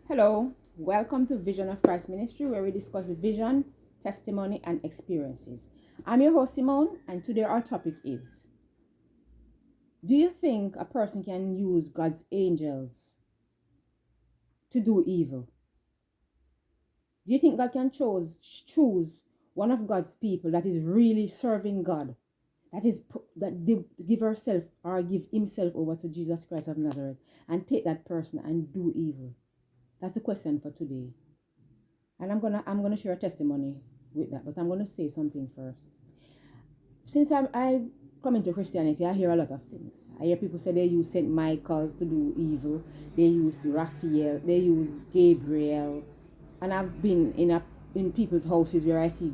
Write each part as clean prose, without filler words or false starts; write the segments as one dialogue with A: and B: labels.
A: Hello, welcome to Vision of Christ Ministry, where we discuss vision, testimony, and experiences. I'm your host, Simone, and today our topic is: do you think a person can use God's angels to do evil? Do you think God can choose one of God's people that is really serving God, that give herself or give himself over to Jesus Christ of Nazareth, and take that person and do evil? That's the question for today. And I'm gonna share a testimony with that, but I'm gonna say something first. Since I come into Christianity, I hear a lot of things. I hear people say they use Saint Michael's to do evil. They use Raphael. They use Gabriel. And I've been in people's houses where I see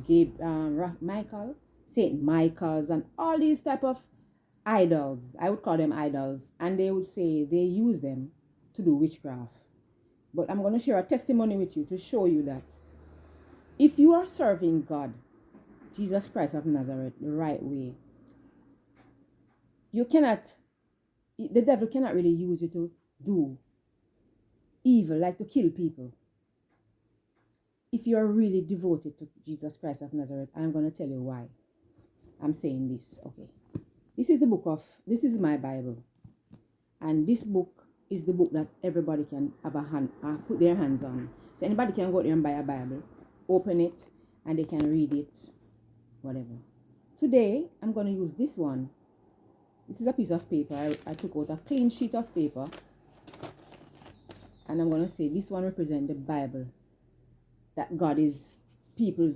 A: Michael, Saint Michael's, and all these type of idols. I would call them idols, and they would say they use them to do witchcraft. But I'm going to share a testimony with you to show you that if you are serving God, Jesus Christ of Nazareth, the right way, the devil cannot really use you to do evil, like to kill people. If you are really devoted to Jesus Christ of Nazareth, I'm going to tell you why I'm saying this. Okay. This is my Bible. And this book is the book that everybody can have put their hands on. So anybody can go there and buy a Bible, open it, and they can read it, whatever. Today, I'm going to use this one. This is a piece of paper. I took out a clean sheet of paper. And I'm going to say this one represents the Bible that God is, people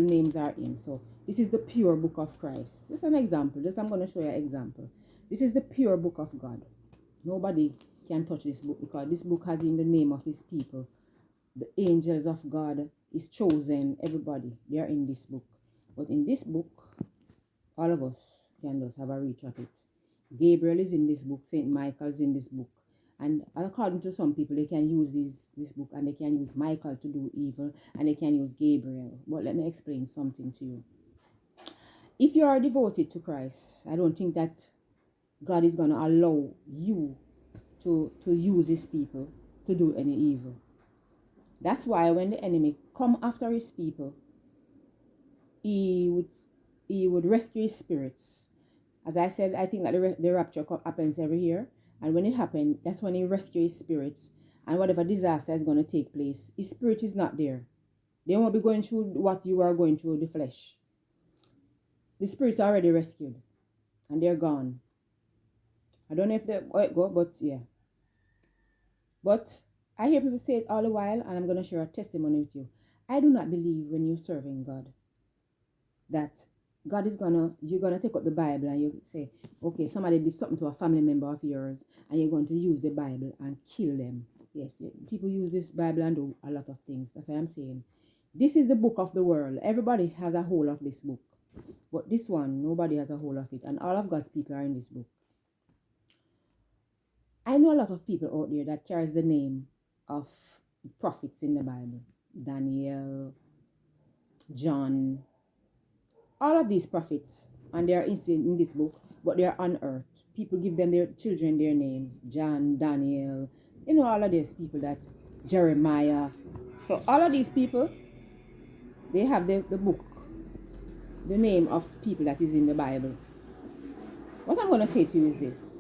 A: names are in. So this is the pure book of Christ. Just an example. I'm going to show you an example. This is the pure book of God. Nobody can touch this book because this book has in the name of his people. The angels of God is chosen. Everybody, they are in this book. But in this book, all of us can just have a reach of it. Gabriel is in this book. Saint Michael is in this book. And according to some people, they can use this book and they can use Michael to do evil and they can use Gabriel. But let me explain something to you. If you are devoted to Christ, I don't think that God is going to allow you to use his people to do any evil. That's why when the enemy come after his people, he would rescue his spirits. As I said, I think that the rapture happens every year. And when it happens, that's when he rescues his spirits. And whatever disaster is going to take place, his spirit is not there. They won't be going through what you are going through, the flesh. The spirits are already rescued. And they're gone. I don't know if they go, but yeah. But I hear people say it all the while, and I'm going to share a testimony with you. I do not believe when you're serving God that God is you're gonna take up the Bible and you say, okay, somebody did something to a family member of yours, and you're going to use the Bible and kill them. Yes, people use this Bible and do a lot of things. That's why I'm saying this is the book of the world. Everybody has a hold of this book, but this one, nobody has a hold of it, and all of God's people are in this book. I know a lot of people out there that carries the name of prophets in the Bible. Daniel, John, all of these prophets, and they are in this book, but they are on earth. People give them their children their names. John, Daniel, all of these people that, Jeremiah. So all of these people, they have the book, the name of people that is in the Bible. What I'm going to say to you is this.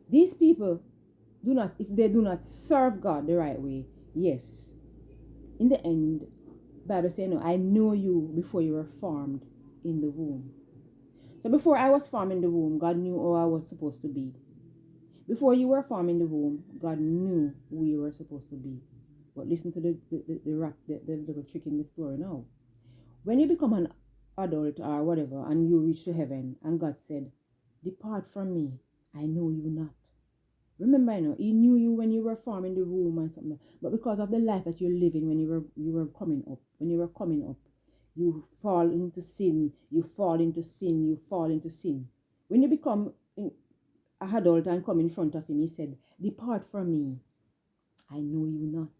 A: These people if they do not serve God the right way, yes, in the end, Bible says, no, I know you before you were formed in the womb. So before I was formed in the womb, God knew who I was supposed to be. Before you were formed in the womb, God knew who you were supposed to be. But listen to the little trick in the story now. When you become an adult or whatever, and you reach to heaven, and God said, depart from me, I know you not. Remember, he knew you when you were formed in the womb and something. But because of the life that you're living when you were coming up, you fall into sin, you fall into sin, you fall into sin. When you become an adult and come in front of him, he said, depart from me, I know you not.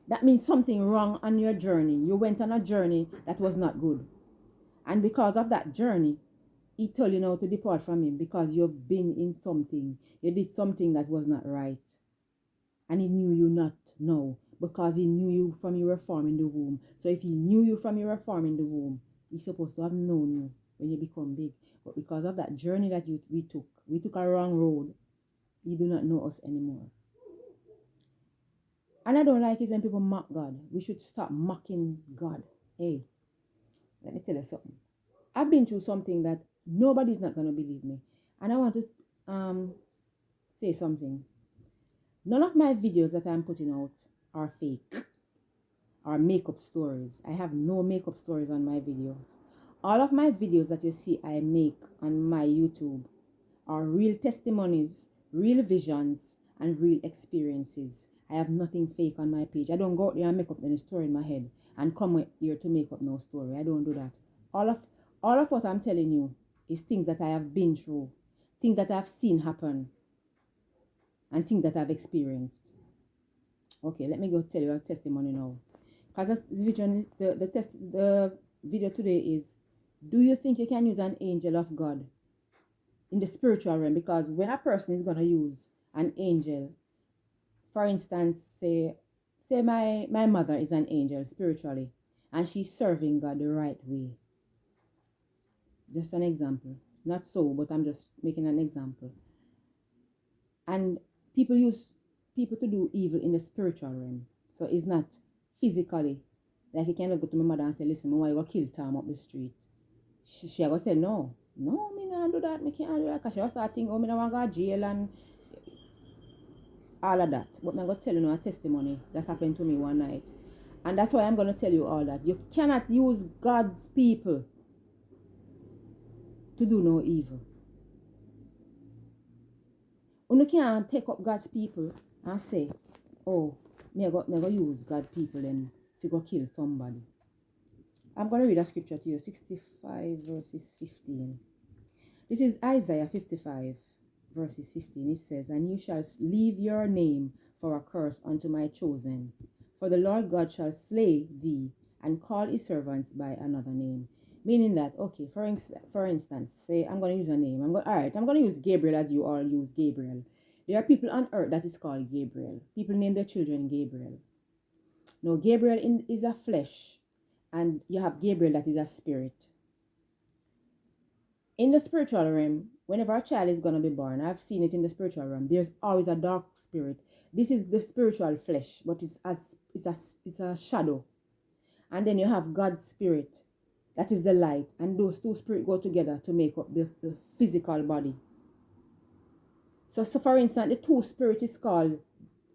A: That means something wrong on your journey. You went on a journey that was not good. And because of that journey, He told you now to depart from him because you've been in something. You did something that was not right. And he knew you not now because he knew you from you were formed in the womb. So if he knew you from you were formed in the womb, he's supposed to have known you when you become big. But because of that journey that we took a wrong road, he do not know us anymore. And I don't like it when people mock God. We should stop mocking God. Hey, let me tell you something. I've been through something that nobody's not going to believe me. And I want to say something. None of my videos that I'm putting out are fake, are makeup stories. I have no makeup stories on my videos. All of my videos that you see I make on my YouTube are real testimonies, real visions, and real experiences. I have nothing fake on my page. I don't go out there and make up any story in my head and come here to make up no story. I don't do that. All of what I'm telling you is things that I have been through, things that I've seen happen, and things that I've experienced. Okay, let me go tell you a testimony now. Because the video today is, do you think you can use an angel of God in the spiritual realm? Because when a person is going to use an angel, for instance, say my mother is an angel spiritually, and she's serving God the right way. Just an example. Not so, but I'm just making an example. And people use people to do evil in the spiritual realm. So it's not physically. Like you cannot go to my mother and say, listen, why you go kill Tom up the street? She go say, no, me not do that, me can't do that. Because she was starting, me not want to go to jail and all of that. But I'm going to tell you a testimony that happened to me one night. And that's why I'm going to tell you all that. You cannot use God's people to do no evil. You can't take up God's people and say, oh, me go use God's people and if go kill somebody. I'm going to read a scripture to you, 65 verses 15. This is Isaiah 55 verses 15. It says, and you shall leave your name for a curse unto my chosen. For the Lord God shall slay thee and call his servants by another name. Meaning that, okay, for instance, say I'm going to use a name. I'm going to use Gabriel as you all use Gabriel. There are people on earth that is called Gabriel. People name their children Gabriel. No, Gabriel is a flesh, and you have Gabriel that is a spirit. In the spiritual realm, whenever a child is going to be born, I've seen it in the spiritual realm, there's always a dark spirit. This is the spiritual flesh, but it's a shadow. And then you have God's spirit, that is the light. And those two spirits go together to make up the physical body. So for instance, the two spirits is called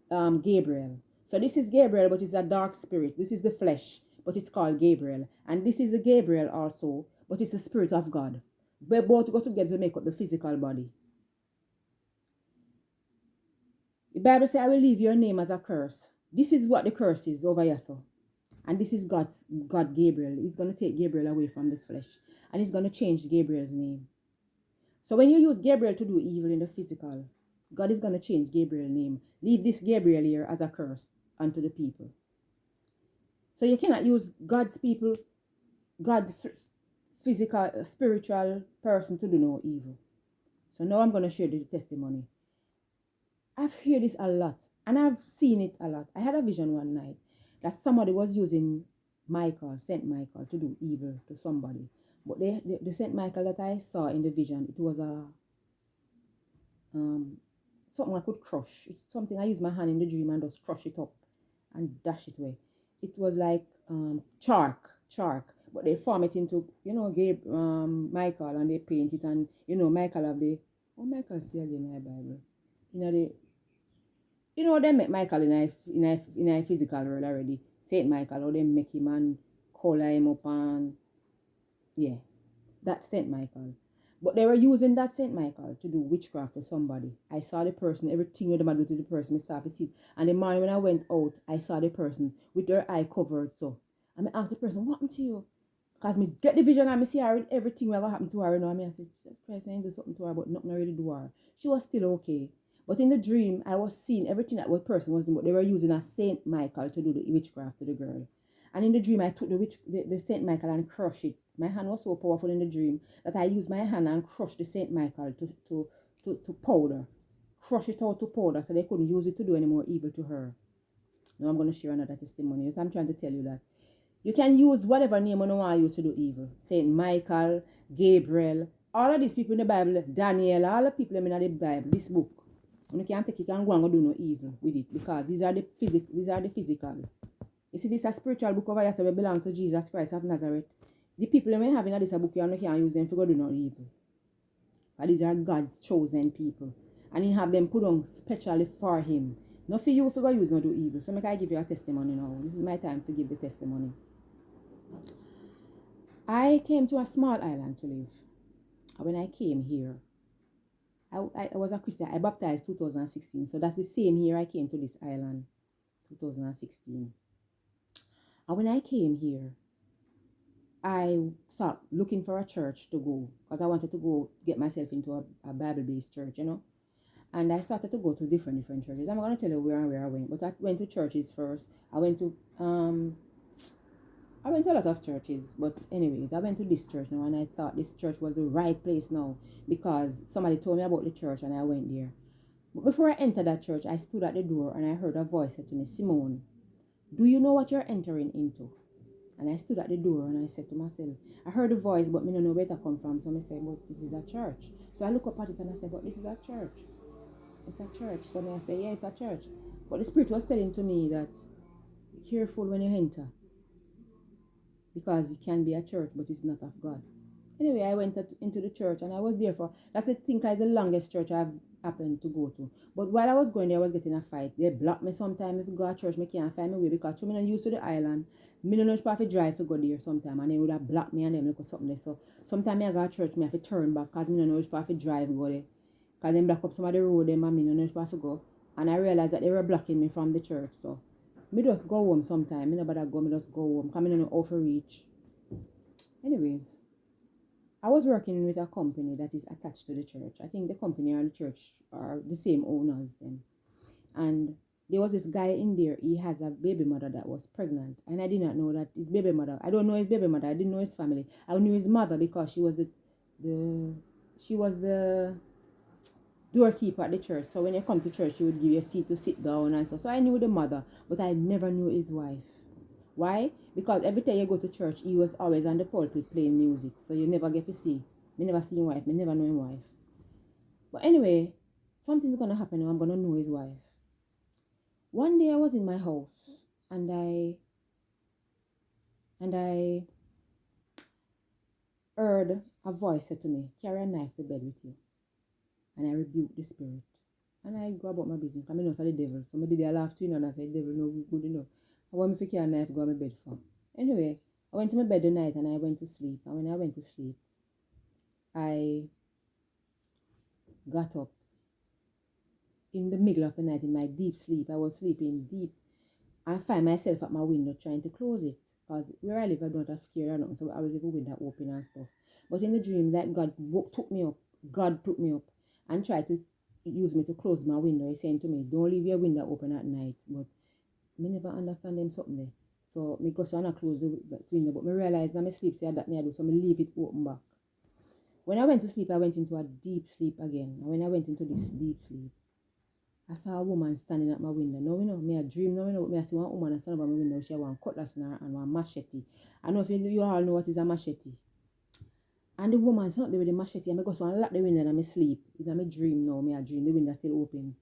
A: Gabriel. So this is Gabriel, but it's a dark spirit. This is the flesh, but it's called Gabriel. And this is the Gabriel also, but it's the spirit of God. They both go together to make up the physical body. The Bible says, I will leave your name as a curse. This is what the curse is over here. So. And this is God Gabriel. He's going to take Gabriel away from the flesh. And he's going to change Gabriel's name. So when you use Gabriel to do evil in the physical, God is going to change Gabriel's name. Leave this Gabriel here as a curse unto the people. So you cannot use God's people, God's physical, spiritual person to do no evil. So now I'm going to share the testimony. I've heard this a lot, and I've seen it a lot. I had a vision one night that somebody was using Saint Michael, to do evil to somebody. But the Saint Michael that I saw in the vision, it was something I could crush. It's something I use my hand in the dream and just crush it up and dash it away. It was like chalk, but they form it into, Michael, and they paint it, and Michael have the Michael still in my Bible. They make Michael in a physical world already. Saint Michael, or they make him and color him up, and yeah, that Saint Michael. But they were using that Saint Michael to do witchcraft to somebody. I saw the person, everything with them do to the person, I started to see. And the morning when I went out, I saw the person with their eye covered. So I asked the person, what happened to you? Because me get the vision and I see her, everything that happened to her. I said, Jesus Christ, I didn't do something to her, but nothing really do her. She was still okay. But in the dream, I was seeing everything that one person was doing, but they were using a Saint Michael to do the witchcraft to the girl. And in the dream, I took the Saint Michael and crushed it My hand was so powerful in the dream that I used my hand and crushed the Saint Michael to powder. Crush it out to powder so they couldn't use it to do any more evil to her. Now I'm going to share another testimony. Yes, I'm trying to tell you that you can use whatever name you want to use to do evil. Saint Michael, Gabriel, all of these people in the Bible, Daniel, all the people in the Bible, this book. You can't take it and go and do no evil with it because these are the physical. You see, this is a spiritual book over here, so we belong to Jesus Christ of Nazareth. The people you may have in this book, you can't use them for go do no evil. But these are God's chosen people. And he have them put on specially for him. Not for you if you go use no do evil. So I give you a testimony now. This is my time to give the testimony. I came to a small island to live. When I came here, I was a Christian. I baptized 2016. So that's the same year I came to this island, 2016. And when I came here, I started looking for a church to go because I wanted to go get myself into a Bible-based church, you know. And I started to go to different churches. I'm going to tell you where I went, but I went to churches first. I went to a lot of churches, but anyways, I went to this church now, and I thought this church was the right place now because somebody told me about the church, and I went there. But before I entered that church, I stood at the door, and I heard a voice say to me, Simone, do you know what you're entering into? And I stood at the door, and I said to myself, I heard the voice, but I don't know where it come from. So I said, but this is a church. So I look up at it, and I said, but this is a church. It's a church. So I said, yeah, it's a church. But the Spirit was telling to me that be careful when you enter, because it can be a church, but it's not of God. Anyway, I went into the church, and I was there for, that's I think is the longest church I've happened to go to. But while I was going there, I was getting a fight. They blocked me sometimes. If I go to church, I can't find my way because I'm not used to the island. I don't know if I have to drive to go there sometime, and they would have blocked me and them look at something there. So sometimes I go to church, I have to turn back because I don't know if I have to drive to go there. Because they block up some of the road, them, and I don't know if I have to go. And I realized that they were blocking me from the church. So I just go home sometime. I never go, I just go home. Because I don't know how to reach. Anyways, I was working with a company that is attached to the church. I think the company and the church are the same owners then. And there was this guy in there. He has a baby mother that was pregnant. And I did not know that his baby mother. I don't know his baby mother. I didn't know his family. I knew his mother because she was the doorkeeper at the church. So when you come to church, she would give you a seat to sit down and so. So I knew the mother, but I never knew his wife. Why? Because every time you go to church, he was always on the pulpit playing music. So you never get to see. Me never see his wife. Me never know his wife. But anyway, something's going to happen and I'm going to know his wife. One day I was in my house and I heard a voice say to me, carry a knife to bed with you. And I rebuked the spirit. And I go about my business. I know it's the devil. So I did a laugh to and I said, devil, no good enough. I want me to carry a knife to go to my bed for. Anyway, I went to my bed the night and I went to sleep. And when I went to sleep, I got up in the middle of the night in my deep sleep. I was sleeping deep. I find myself at my window trying to close it. Because where I live, I don't have care or nothing. So I was leaving the window open and stuff. But in the dream, that God took me up. God took me up and tried to use me to close my window. He's saying to me, don't leave your window open at night. But I never understand them something there. So I go so I close the window. But I realize now my sleep say that me I do. So I leave it open back. When I went to sleep, I went into a deep sleep again. And when I went into this deep sleep, I saw a woman standing at my window. Now, me a dream. Now, me I see one woman standing by my window. She had one cutlass in her and one machete. I don't know if you all know what is a machete. And the woman sat there with the machete. And I go so I lock the window and I sleep. In my dream now, me a dream. The window still open.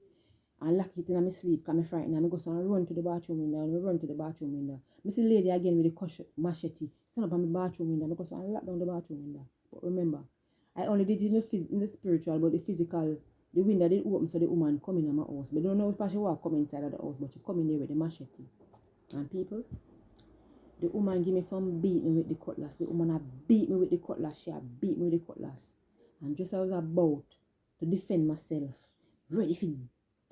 A: I lock it in my sleep because I'm frightened. And I go so I run to the bathroom window. And I run to the bathroom window. I see the lady again with the machete. Stand up on my bathroom window. I go so I lock down the bathroom window. But remember, I only did it in the spiritual, but the physical, the window did open so the woman come in my house. But I don't know if she walk come inside of the house, but she come in there with the machete. And people, the woman give me some beat me with the cutlass. The woman beat me with the cutlass. She beat me with the cutlass. And just as I was about to defend myself, ready to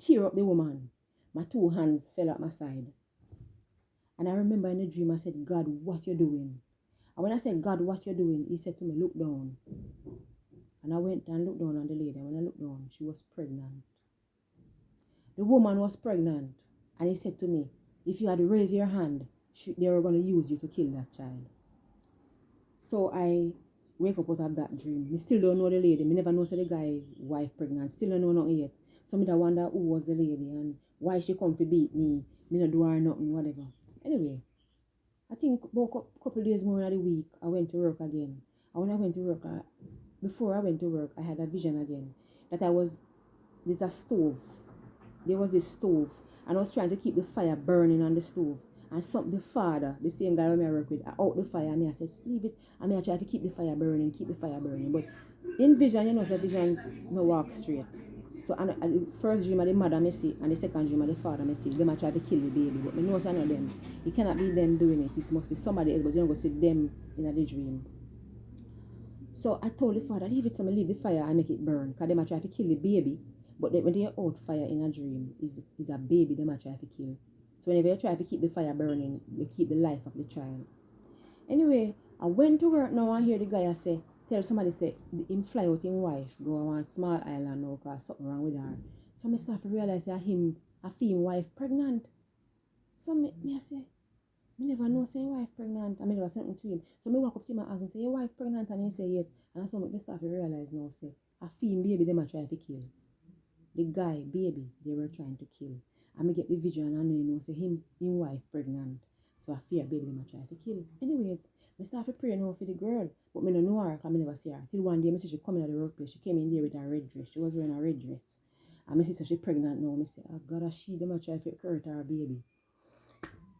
A: tear up the woman, my two hands fell at my side. And I remember in the dream I said, God, what you doing? And when I said, God, what you doing? He said to me, look down. And I went and looked down on the lady. And when I looked down, she was pregnant. The woman was pregnant. And he said to me, if you had raised your hand, they were going to use you to kill that child. So I wake up out of that dream. Me still don't know the lady. Me never know so the guy wife pregnant. Still don't know nothing yet. So me da wonder who was the lady and why she come to beat me. Me not do her nothing, whatever. Anyway, I think about a couple of days more in the week, I went to work again. And when I went to work, before I went to work, I had a vision again. That there's a stove. There was this stove. And I was trying to keep the fire burning on the stove. And the father, the same guy who I work with, out the fire. And I said, just leave it. And I try to keep the fire burning, keep the fire burning. But in vision, you know, so visions no walk straight. So and the first dream of the mother me see, and the second dream of the father me see. Them a try to kill the baby, but me know it's not them. It cannot be them doing it. It must be somebody else, but you don't go see them in the dream. So I told the father, leave it to me, leave the fire and make it burn. Because them a try to kill the baby. But when they out fire in a dream, is a baby them a try to kill. So whenever you try to keep the fire burning, you keep the life of the child. Anyway, I went to work now and hear the guy tell somebody say him fly out him wife, go on one small island now because something wrong with her. So I start to realize that I feel him wife pregnant. So me I say, me never know say him wife pregnant. I never said something to him. So me walk up to him and ask him, say, your wife pregnant? And he say yes. And that's how me start to realize now, say, I feel him baby them a try to kill. The guy, baby, they were trying to kill. And me get the vision and you know, say him wife pregnant. So I fear baby them a try to kill. Anyways, I start to pray now for the girl. But me don't know her because I never see her. Till one day I see she come in at the workplace. She came in there with a red dress. She was wearing a red dress. And I see she pregnant now. I say, oh God, she them a try to hurt her baby.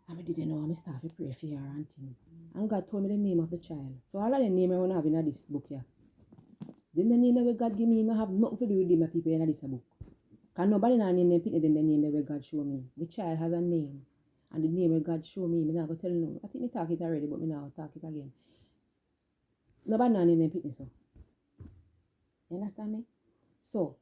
A: And I didn't know. I start to pray for her and thing. And God told me the name of the child. So all of the name I want to have in this book here. Then the name that God give me, no have nothing to do with them people in this book. Because nobody now name them people, them the name that God show me. The child has a name. And the name that God show me, I'm not going to tell you. I think I talk it already, but I'm not talk it again. Nobody now name them people so. You understand me? So,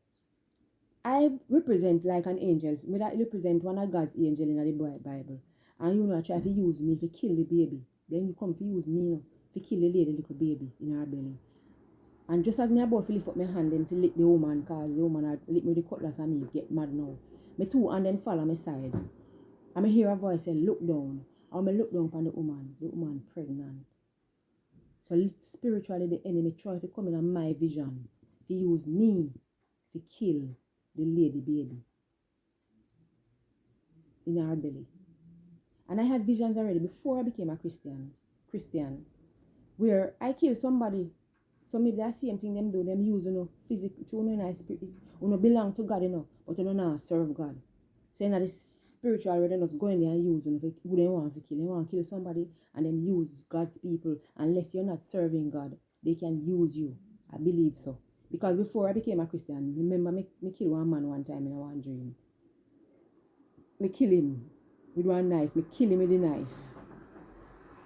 A: I represent like an angel. I represent one of God's angels in the Bible. And you know, I try to use me to kill the baby. Then you come to use me, you know, to kill the little baby in her belly. And just as me about to lift up my hand them to lick the woman, cause the woman had lick me with the cutlass and me get mad now. Me two and them fall on my side. And I hear a voice say, look down. And I look down upon the woman pregnant. So spiritually the enemy try to come in on my vision. To use me to kill the lady baby in her belly. And I had visions already before I became a Christian. Where I kill somebody. So maybe that same thing them do, them use physical, you know, spirit, you belong to God, but you not serve God. So in this spiritual way, they just go in there and use, who they want to kill. They want to kill somebody and then use God's people. Unless you're not serving God, they can use you. I believe so. Because before I became a Christian, remember me kill one man one time in one dream. Me kill him with one knife. Me kill him with a knife.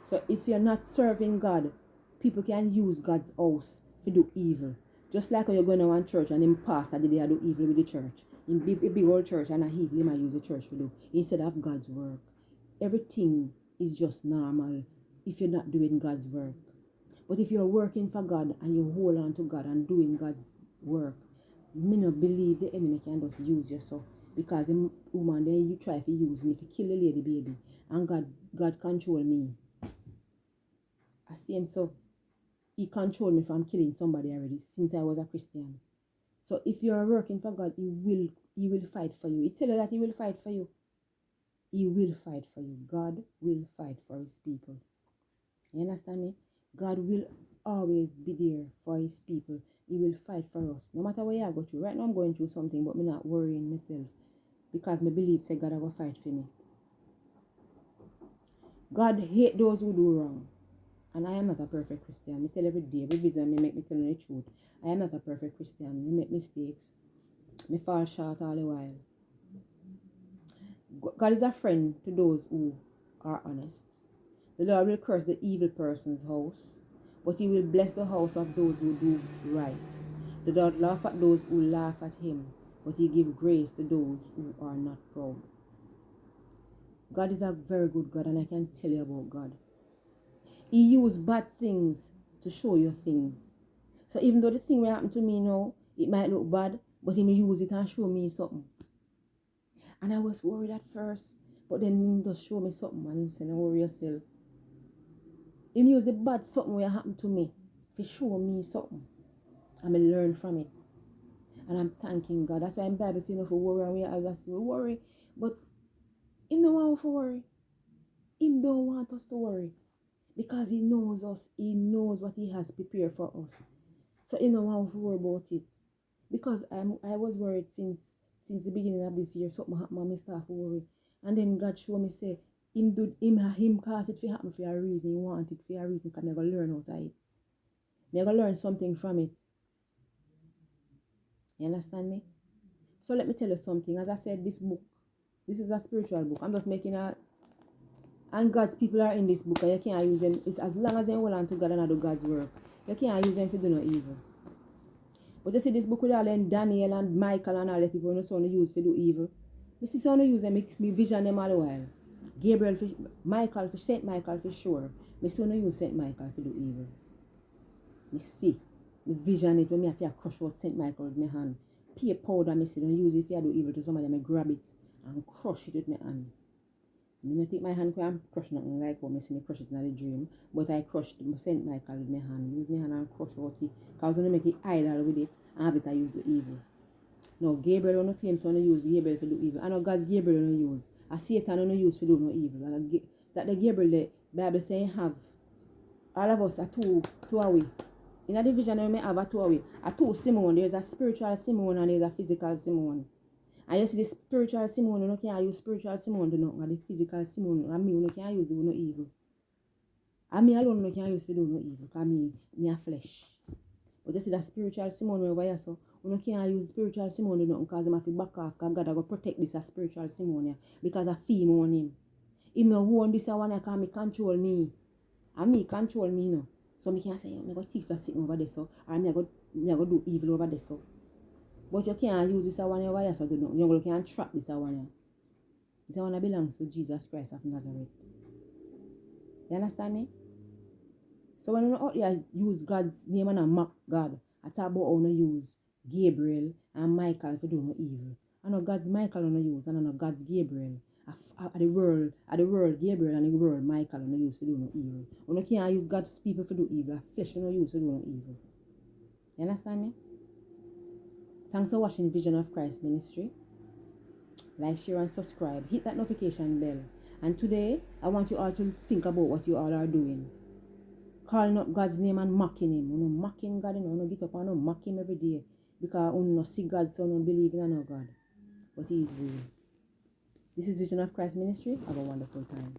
A: So if you're not serving God, people can use God's house to do evil. Just like when you're going to one church and them pastor they do evil with the church. In a big old church and a evil they might use the church to do instead of God's work. Everything is just normal if you're not doing God's work. But if you're working for God and you hold on to God and doing God's work, me not believe the enemy can just use you so. Because the woman then you try to use me to kill the lady baby. And God control me. I see him so. He controlled me from killing somebody already since I was a Christian. So if you're working for God, He will fight for you. He tells you that He will fight for you. He will fight for you. God will fight for His people. You understand me? God will always be there for His people. He will fight for us. No matter where I go through. Right now I'm going through something, but I'm not worrying myself. Because I believe that God will fight for me. God hates those who do wrong. And I am not a perfect Christian. I tell every day, every vision me make me tell you the truth. I am not a perfect Christian. I make mistakes. I fall short all the while. God is a friend to those who are honest. The Lord will curse the evil person's house, but He will bless the house of those who do right. The Lord laugh at those who laugh at Him, but He gives grace to those who are not proud. God is a very good God, and I can tell you about God. He used bad things to show you things. So even though the thing will happen to me now, it might look bad, but He may use it and show me something. And I was worried at first, but then He just show me something and He said, don't worry yourself. Him use the bad something will happen to me to show me something. And I learn from it. And I'm thanking God. That's why in Bible saying for worry and we as us to worry. But Him don't want us to worry. Him don't want us to worry. Because He knows us. He knows what He has prepared for us. So He don't want us to worry about it. Because I was worried since the beginning of this year. Something happened and I start to worry. And then God showed me say, Him cause it to happen for a reason. He want it for a reason because I'm going to learn out of it. I'm going to learn something from it. You understand me? So let me tell you something. As I said, this is a spiritual book. I'm just making and God's people are in this book and you can't use them. It's as long as they hold on to God and do God's work. You can't use them to do no evil. But you see this book with all them Daniel and Michael and all the people who don't use to do evil. I see some use them, me vision them all the while. Gabriel, Michael, Saint Michael for sure. I see no use Saint Michael to do evil. I see. Me vision it when me have to crush out Saint Michael with my hand. Pea powder, me say, don't use it if you do evil to somebody, I grab it and crush it with my hand. I don't take my hand and crush nothing like what I see me crush it in the dream. But I crushed Saint Michael with my hand. Use my hand and crush out it. Because I was going to make it idle with it and have it I use the evil. Now Gabriel don't claim to use Gabriel to do evil. I know God's Gabriel don't use. A Satan don't use to do no evil. That the Gabriel the Bible saying have. All of us are two away. In a division we may have a two away. A two Simone. There's a spiritual Simone and there's a physical Simone. And you see the spiritual Simone, you can't use spiritual Simone to do no, the physical Simone, and me, you can't use to do no evil. And me alone, you can't use to do no evil, because me a flesh. But you see that spiritual Simone over here, so you can't use spiritual Simone to do nothing, because you have to back off, because God will protect this a spiritual Simone here, because I feel me on him. Him no own this one, because me control me. And me control me, no. So me can't say, I'm going to thief that sitting over there, so, or me go do evil over there, so. But you can't use this one here, so do you can't trap this one here. This one belongs to Jesus Christ of Nazareth. You understand me? So when you out there use God's name and mock God, I talk about how you use Gabriel and Michael for doing no evil. I know God's Michael on use, and I know God's Gabriel. At the world Gabriel and the world Michael on use for do no evil. You can't use God's people for do evil. Flesh on use for do no evil. You understand me? Thanks for watching Vision of Christ Ministry. Like, share, and subscribe. Hit that notification bell. And today, I want you all to think about what you all are doing. Calling up God's name and mocking him. You know, mocking God, you know, get up and mock him every day. Because you know, see God, so you don't believe in another God. But he is real. This is Vision of Christ Ministry. Have a wonderful time.